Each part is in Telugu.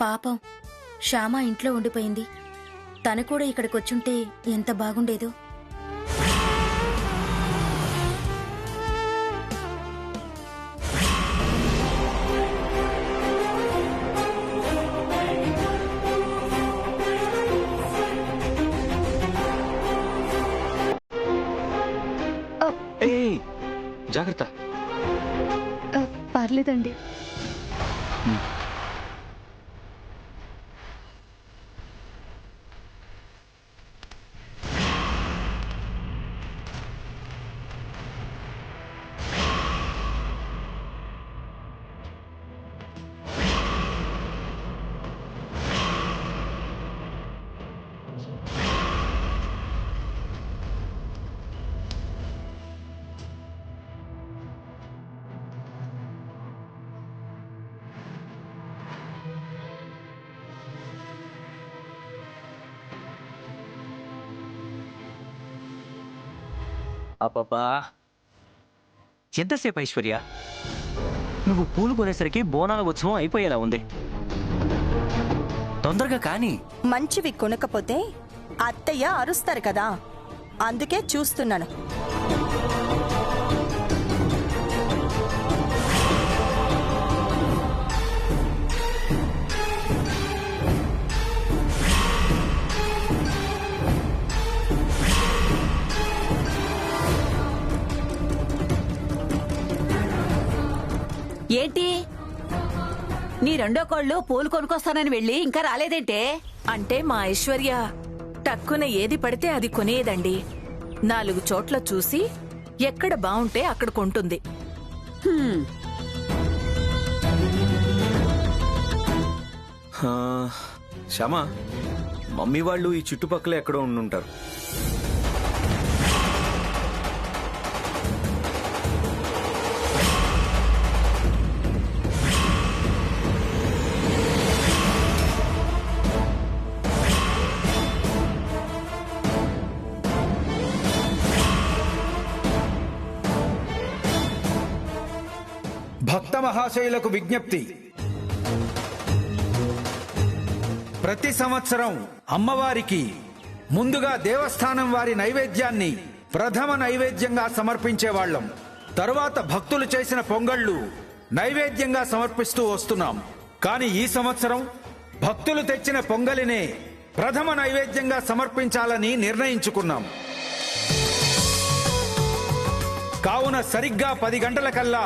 పాపం శ్యామ ఇంట్లో ఉండిపోయింది. తను కూడా ఇక్కడికొచ్చుంటే ఎంత బాగుండేదో. జాగ్రత్త. పర్లేదండి. అబ్బబ్బా, ఎంతసేపు ఐశ్వర్య? నువ్వు పూలు కొనేసరికి బోనాల ఉత్సవం అయిపోయేలా ఉంది. తొందరగా కానీ. మంచివి కొనకపోతే అత్తయ్య అరుస్తారు కదా, అందుకే చూస్తున్నాను. ఏంటి నీ రెండో కోళ్ళు పూలు కొనుక్కొస్తానని వెళ్ళి ఇంకా రాలేదేంటే? అంటే మా ఐశ్వర్య టక్కున ఏది పడితే అది కొనేదండి. 4 చోట్ల చూసి ఎక్కడ బావుంటే అక్కడ కొంటుంది. శ్యామ, మమ్మీ వాళ్ళు ఈ చుట్టుపక్కల ఎక్కడో ఉండుంటారు. భక్త మహాశయులకు విజ్ఞప్తి. ప్రతి సంవత్సరం అమ్మవారికి ముందుగా దేవస్థానం వారి నైవేద్యాన్ని ప్రథమ నైవేద్యంగా సమర్పించేవాళ్లం. తరువాత భక్తులు చేసిన పొంగళ్లు నైవేద్యంగా సమర్పిస్తూ వస్తున్నాం. కానీ ఈ సంవత్సరం భక్తులు తెచ్చిన పొంగలినే ప్రథమ నైవేద్యంగా సమర్పించాలని నిర్ణయించుకున్నాం. కావున సరిగ్గా 10 గంటలకల్లా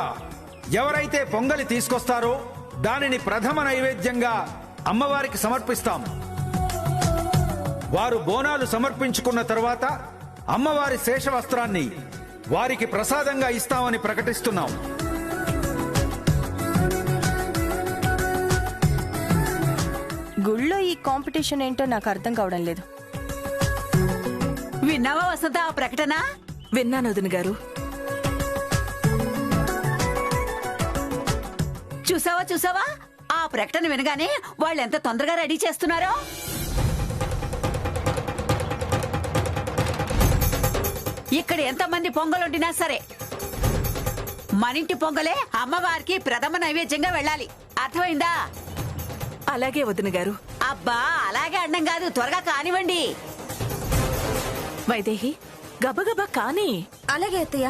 ఎవరైతే పొంగలి తీసుకొస్తారో దానిని ప్రథమ నైవేద్యంగా అమ్మవారికి సమర్పిస్తాం. వారు బోనాలు సమర్పించుకున్న తరువాత అమ్మవారి శేషవస్త్రాన్ని వారికి ప్రసాదంగా ఇస్తామని ప్రకటిస్తున్నాం. గుళ్ళో ఈ కాంపిటీషన్ ఏంటో నాకు అర్థం కావడం లేదు. విన్నావా వసంత ఆ ప్రకటన? విన్నాను వదిన గారు. చూసావా ఆ ప్రకటన వినగానే వాళ్ళు ఎంత తొందరగా రెడీ చేస్తున్నారో. ఇక్కడ ఎంతమంది పొంగలుండినా సరే మనింటి పొంగలే అమ్మవారికి ప్రథమ నైవేద్యంగా వెళ్ళాలి. అర్థమైందా? అలాగే వదిన గారు. అబ్బా, అలాగే అన్నం కాదు, త్వరగా కానివ్వండి. వైదేహి, గబగబా కానీ. అలాగే అత్తయ్య.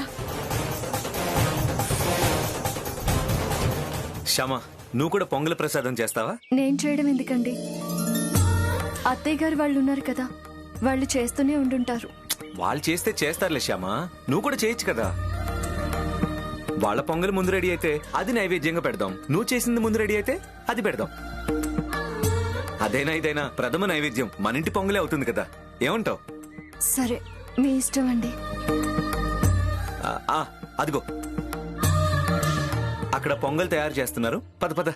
శ్యామ, నువ్వు కూడా పొంగల్ ప్రసాదం చేస్తావా? నేను చేయడం ఎందుకండి? అత్తయ్య గారు వాళ్ళు ఉన్నారు కదా, వాళ్ళు చేస్తూనే ఉండుంటారు. వాళ్ళు చేస్తే చేస్తారులే శ్యామ, నువ్వు కూడా చేయొచ్చు కదా. వాళ్ళ పొంగల్ ముందు రెడీ అయితే అది నైవేద్యంగా పెడదాం, నువ్వు చేసింది ముందు రెడీ అయితే అది పెడదాం. అదైనా ఇదైనా ప్రథమ నైవేద్యం మన ఇంటి పొంగలే అవుతుంది కదా, ఏమంటావు? సరే, మీ ఇష్టం అండి. అదిగో అక్కడ పొంగల్ తయారు చేస్తున్నారు, పద పద.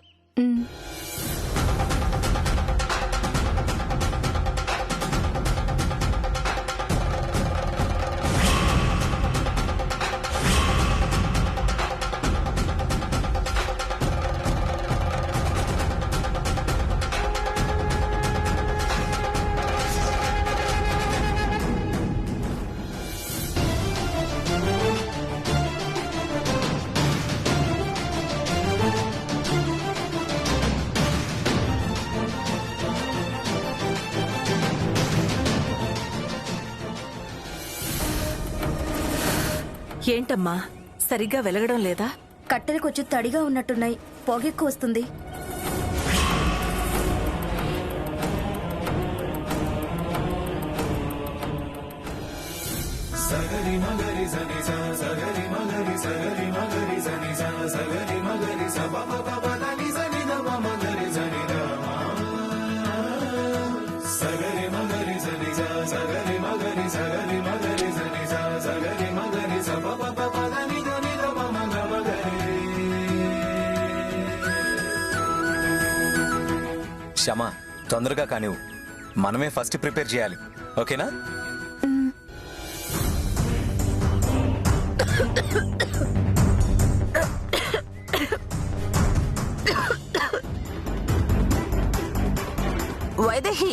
ఏంటమ్మా సరిగ్గా వెలగడం లేదా? కట్టెలు కొంచెం తడిగా ఉన్నట్టున్నాయి, పొగెక్కువ వస్తుంది. శ్యామ, తొందరగా కానివ్వు, మనమే ఫస్ట్ ప్రిపేర్ చేయాలి. ఓకేనా? వైదేహి,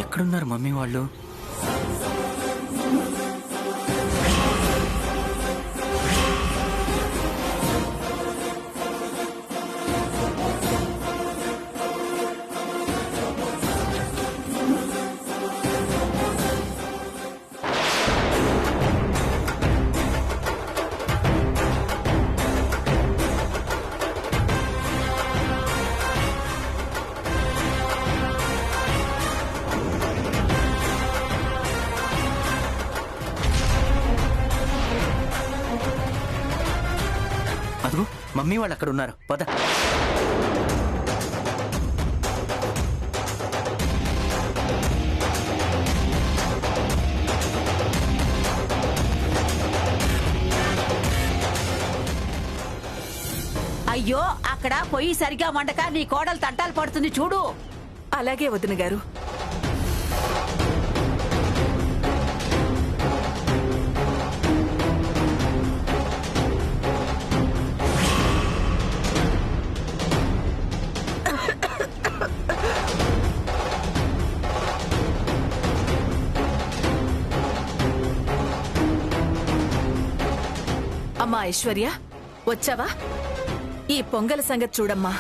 ఎక్కడున్నారు మమ్మీ వాళ్ళు? అదిగో మమ్మీ వాళ్ళు అక్కడ ఉన్నారు, పద. అయ్యో అక్కడ పొయ్యి సరిగా వండక నీ కోడలు తంటాలు పడుతుంది చూడు. అలాగే వదిన గారు. అమ్మా ఐశ్వర్య, వచ్చావా? ఈ పొంగల్ సంగతి చూడమ్మా.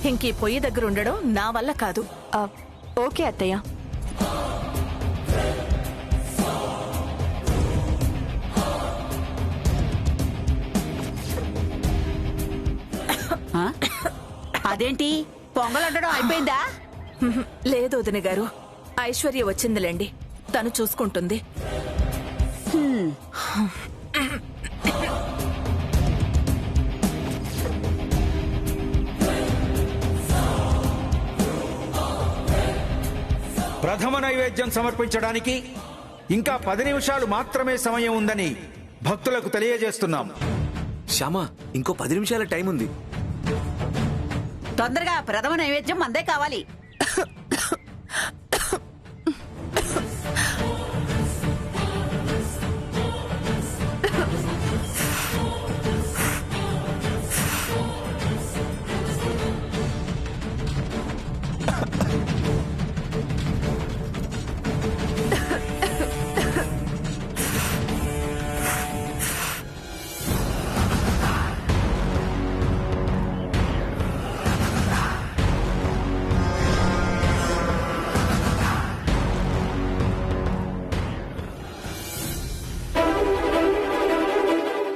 ఇంకీ పొయ్యి దగ్గర ఉండడం నా వల్ల కాదు. ఓకే అత్తయ్య. ఆ? అదేంటి పొంగల్ వండడం అయిపోయిందా? లేదు వదిన గారు, ఐశ్వర్య వచ్చిందిలేండి, తను చూసుకుంటుంది. ప్రథమ నైవేద్యం సమర్పించడానికి ఇంకా 10 నిమిషాలు మాత్రమే సమయం ఉందని భక్తులకు తెలియజేస్తున్నాం. శ్యామ, ఇంకో 10 నిమిషాల టైం ఉంది. తొందరగా ప్రథమ నైవేద్యం మందే కావాలి.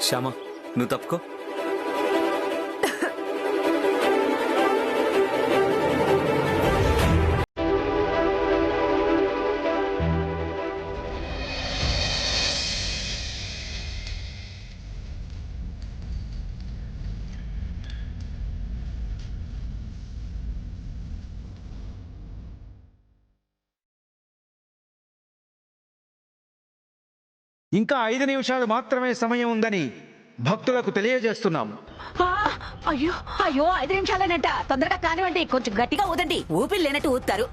శ్యామ, నువ్వు తప్పుకో. ఇంకా 5 నిమిషాలు మాత్రమే సమయం ఉందని భక్తులకు తెలియజేస్తున్నాం. అయ్యో అయ్యో 5 నిమిషాలేనంట. తొందరగా కానివ్వండి, కొంచెం గట్టిగా ఊదండి. ఊపిరి లేనట్టు ఊతారు.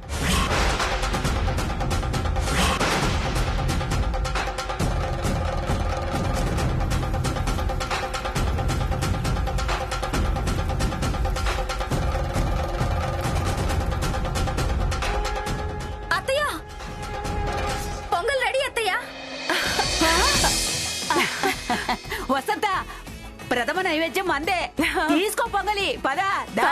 అత్తయ్య, ప్రథమ నైవేద్యం మందే. తీసుకో పొంగలి, పదా దా.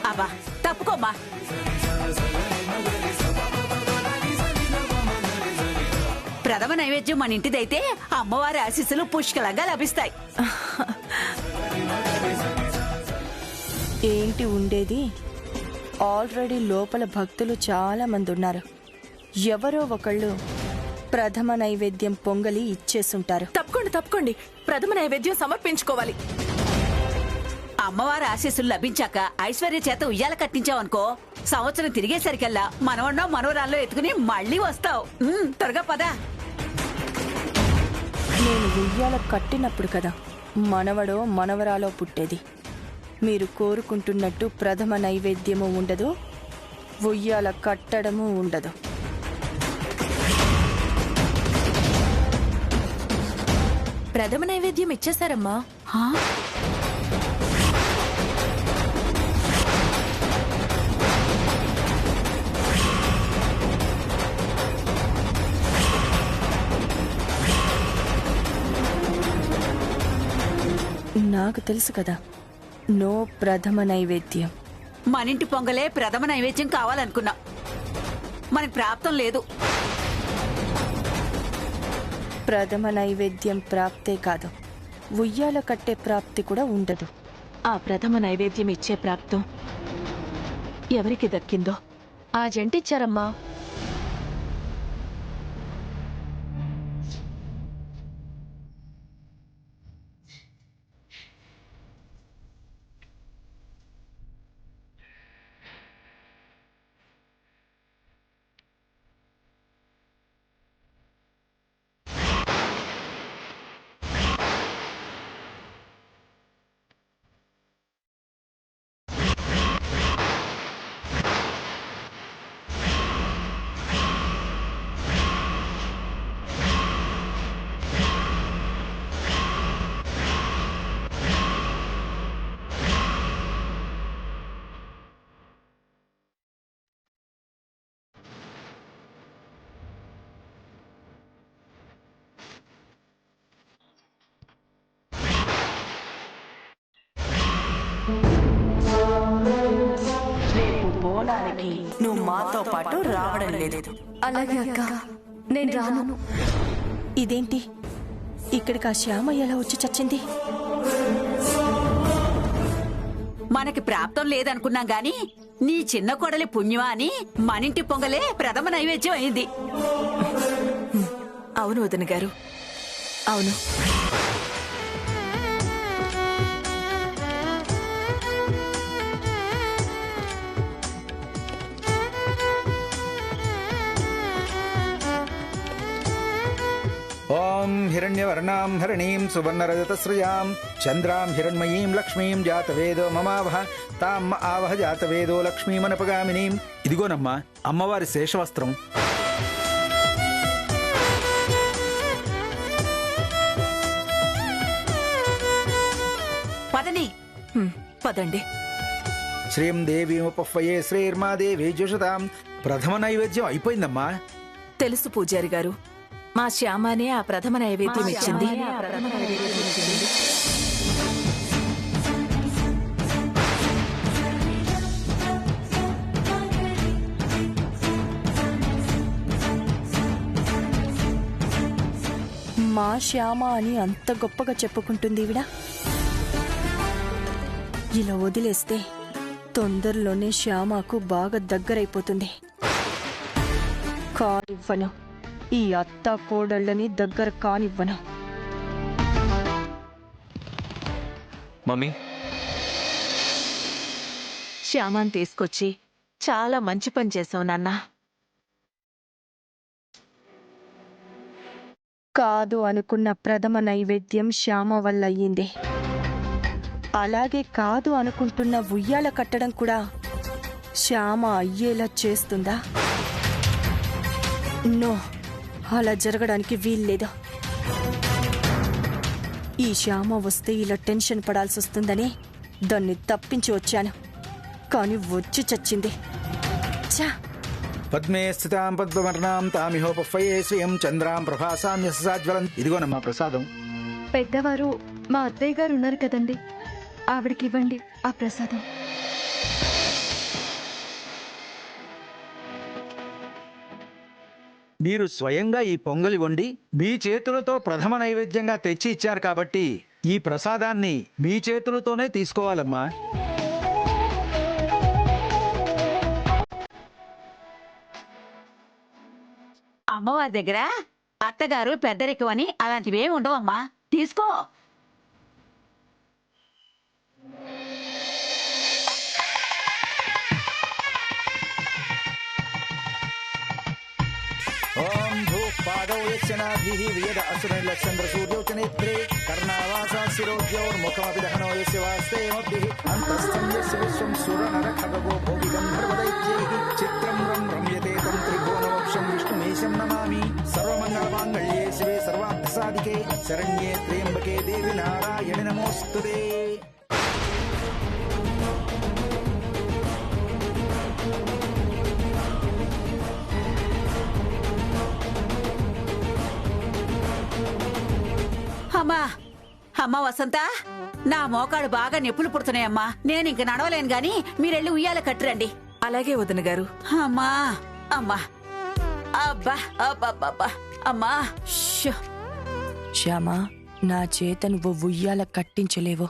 అబ్బా తప్పుకోమ్మా. ప్రథమ నైవేద్యం మన ఇంటిదైతే అమ్మవారి ఆశీస్సులు పుష్కలంగా లభిస్తాయి. ఏంటి ఉండేది? ఆల్రెడీ లోపల భక్తులు చాలా మంది ఉన్నారు. ఎవరో ఒకళ్ళు ప్రథమ నైవేద్యం పొంగలి ఇచ్చేసుంటారు. తప్పుకోండి, ప్రథమ నైవేద్యం సమర్పించుకోవాలి. అమ్మవారి ఆశీస్సులు లభించాక ఐశ్వర్య చేత ఉయ్యాల కట్టించావనుకో, సంవత్సరం తిరిగేసరికల్లా మనవన్నో మనవరాల్లో ఎత్తుకుని మళ్ళీ వస్తావు. త్వరగా పదా. నేను ఉయ్యాల కట్టినప్పుడు కదా మనవడో మనవరాలో పుట్టేది. మీరు కోరుకుంటున్నట్టు ప్రథమ నైవేద్యము ఉండదు, ఉయ్యాల కట్టడము ఉండదు. ప్రథమ నైవేద్యం ఇచ్చేశారమ్మా. నాకు తెలుసు కదా, నో ప్రథమ నైవేద్యం. మనింటి పొంగలే ప్రథమ నైవేద్యం కావాలనుకున్నా, మనకి ప్రాప్తం లేదు. ప్రథమ నైవేద్యం ప్రాప్తే కాదు, ఉయ్యాల కట్టే ప్రాప్తి కూడా ఉండదు. ఆ ప్రథమ నైవేద్యం ఇచ్చే ప్రాప్తం ఎవరికి దక్కిందో ఆ జంటిచ్చారమ్మా. నువ్వు మాతో పాటు రావడం లేదు. అలాగే అక్క, నేను రాను. ఇదేంటి ఇక్కడికి ఆ శ్యామ ఎలా వచ్చి చచ్చింది? మనకి ప్రాప్తం లేదనుకున్నాం గాని నీ చిన్న కొడలి పుణ్యమా అని మనింటి పొంగలే ప్రథమ నైవేద్యం అయింది. అవును వదిన గారు, అవును. ఓం హిరణ్యవర్ణాం హరిణీం సువర్ణరజతశ్రియాం చంద్రాం హిరణ్మయీం లక్ష్మీం జాతవేదో మమావహ తాం ఆవహ జాతవేదో లక్ష్మీమనపగామినీం. ఇదిగోనమ్మా అమ్మవారి శేషవస్త్రం. పదని. పదండి. శ్రీం దేవీముపహ్వయే శ్రీర్మాదేవి జుషతాం. ప్రథమ నైవేద్యం అయిపోయిందమ్మా. తెలుసు పూజారి గారు, మా శ్యామానే ఆ ప్రథమ నైవేద్యం ఇచ్చింది. మా శ్యామ అని అంత గొప్పగా చెప్పుకుంటుంది ఈవిడ. ఇలా వదిలేస్తే తొందరలోనే శ్యామకు బాగా దగ్గరైపోతుంది. కానివ్వను, ఈ అత్త కోడళ్ళని దగ్గర కానివ్వను. మమ్మీ, శ్యామాన్ తీసుకొచ్చి చాలా మంచి పని చేసావు నాన్న. కాదు అనుకున్న ప్రథమ నైవేద్యం శ్యామ వల్ల అయ్యింది. అలాగే కాదు అనుకుంటున్న ఉయ్యాల కట్టడం కూడా శ్యామ అయ్యేలా చేస్తుందా? నో, అలా జరగడానికి వీల్లేదు. ఈ శ్యామ వస్తే ఇలా టెన్షన్ పడాల్సి వస్తుందని దాన్ని తప్పించి వచ్చాను, కానీ వచ్చి చచ్చింది. ఛా, పద్మే స్థితాం పద్మవర్ణాం తామిహోపఫయే శ్రియం చంద్రాం ప్రభాసాం యశసాజ్వలం. ఇదిగోనమ్మా ప్రసాదం. పెద్దవారు మా అత్తయ్య గారు ఉన్నారు కదండి, ఆవిడకి ఇవ్వండి ఆ ప్రసాదం. మీరు స్వయంగా ఈ పొంగలి వండి మీ చేతులతో ప్రథమ నైవేద్యంగా తెచ్చి ఇచ్చారు కాబట్టి ఈ ప్రసాదాన్ని మీ చేతులతోనే తీసుకోవాలమ్మా. అమ్మవారి దగ్గర అత్తగారు పెద్దరికం అని అలాంటివి ఏమి ఉండవమ్మా, తీసుకో. ఓం భూపాదౌ యస్యనాభిః వియద అసురనిలచంద్ర సూర్యౌ చ నేత్రే కర్ణావాసా శిరోద్యోర్ముఖమపి దహనో యస్య వాస్తేమభిః అంతస్థం యస్య విశ్వం సురనర ఖగో భోగి గంధర్వదైత్యైః చిత్రం రం రమ్యతే తం త్రిభువనమోక్షం విష్ణుమీశం నమామి. సర్వమంగళమాంగళ్యే శివే సర్వార్థసాధికే శరణ్యే త్ర్యంబకే దేవి నారాయణి నమోస్తుతే. అమ్మా అమ్మా వసంత, నా మోకాడు బాగా నొప్పులు పుడుతున్నాయమ్మా, నేను ఇంక నడవలేను గాని మీరెళ్ళి ఉయ్యాల కట్టురండి. అలాగే వదిన గారు. అమ్మా అమ్మా, అబ్బా అబ్బా అమ్మా. షో. శ్యామా, నా చేత నువ్వు ఉయ్యాల కట్టించలేవు.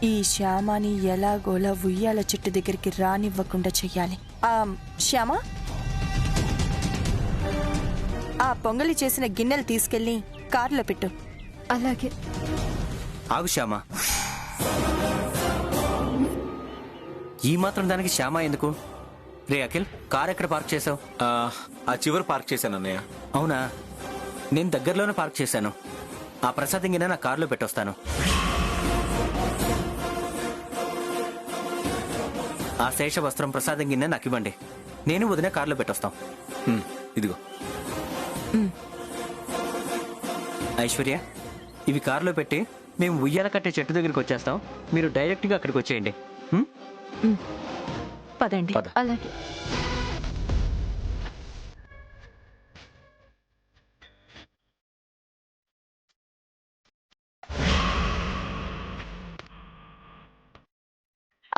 ఈ శ్యామాని ఎలాగోలా ఉయ్యాల చెట్టు దగ్గరికి రానివ్వకుండా చెయ్యాలి. శ్యామా, ఆ పొంగలి చేసిన గిన్నెలు తీసుకెళ్లి కారులో పెట్టు. అలాగే. ఆగు శ్యామ, ఈ మాత్రం దానికి శ్యామ ఎందుకు? రే అఖిల్, కార్ ఎక్కడ పార్క్ చేసావు? ఆ చివరి పార్క్ చేశాను అన్నయ్య. అవునా, నేను దగ్గరలోనే పార్క్ చేశాను. ఆ ప్రసాదం గిన్నె నా కారులో పెట్టొస్తాను. ఆ శేష వస్త్రం ప్రసాదం గిన్నె నాకు ఇవ్వండి, నేను వదిన కారులో పెట్టొస్తాం. ఇదిగో. ఐశ్వర్య, ఇవి కారులో పెట్టి మేము ఉయ్యాల కట్టే చెట్టు దగ్గరికి వచ్చేస్తాం, మీరు డైరెక్ట్గా అక్కడికి వచ్చేయండి. పదండి. అలాగే.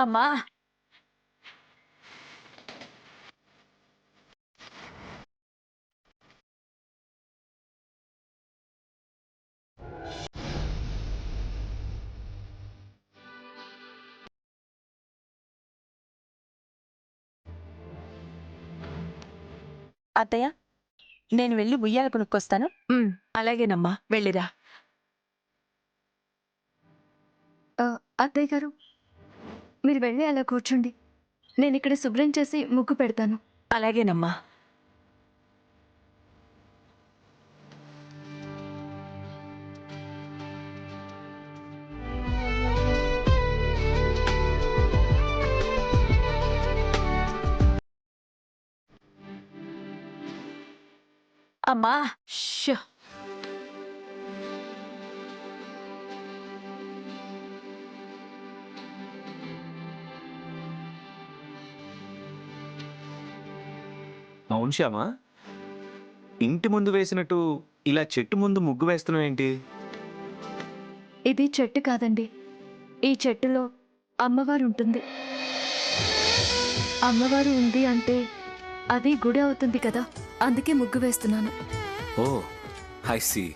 అమ్మా అత్తయ్య, నేను వెళ్ళి ఉయ్యాల కొనుక్కొస్తాను. అలాగేనమ్మా, వెళ్ళిరా. అత్తయ్య గారు, మీరు వెళ్ళి అలా కూర్చోండి, నేను ఇక్కడ శుభ్రం చేసి ముగ్గు పెడతాను. అలాగేనమ్మా. అమ్మా. షో. అవును శ్యామ, ఇంటి ముందు వేసినట్టు ఇలా చెట్టు ముందు ముగ్గు వేస్తున్నావు ఏంటి? ఇది చెట్టు కాదండి, ఈ చెట్టులో అమ్మవారు ఉంటుంది. అమ్మవారు ఉంది అంటే అది గుడి అవుతుంది కదా, అందుకే ముగ్గు వేస్తున్నాను. ఓ, ఐ సీ.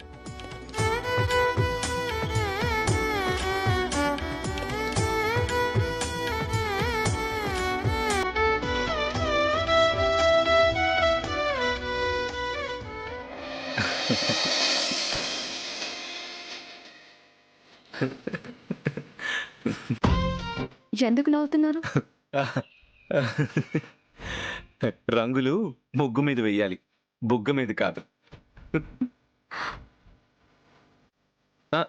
ఎందుకు నవ్వుతున్నారు? రంగులు ముగ్గు మీద వెయ్యాలి, బుగ్గ మీద కాదు. ఆ,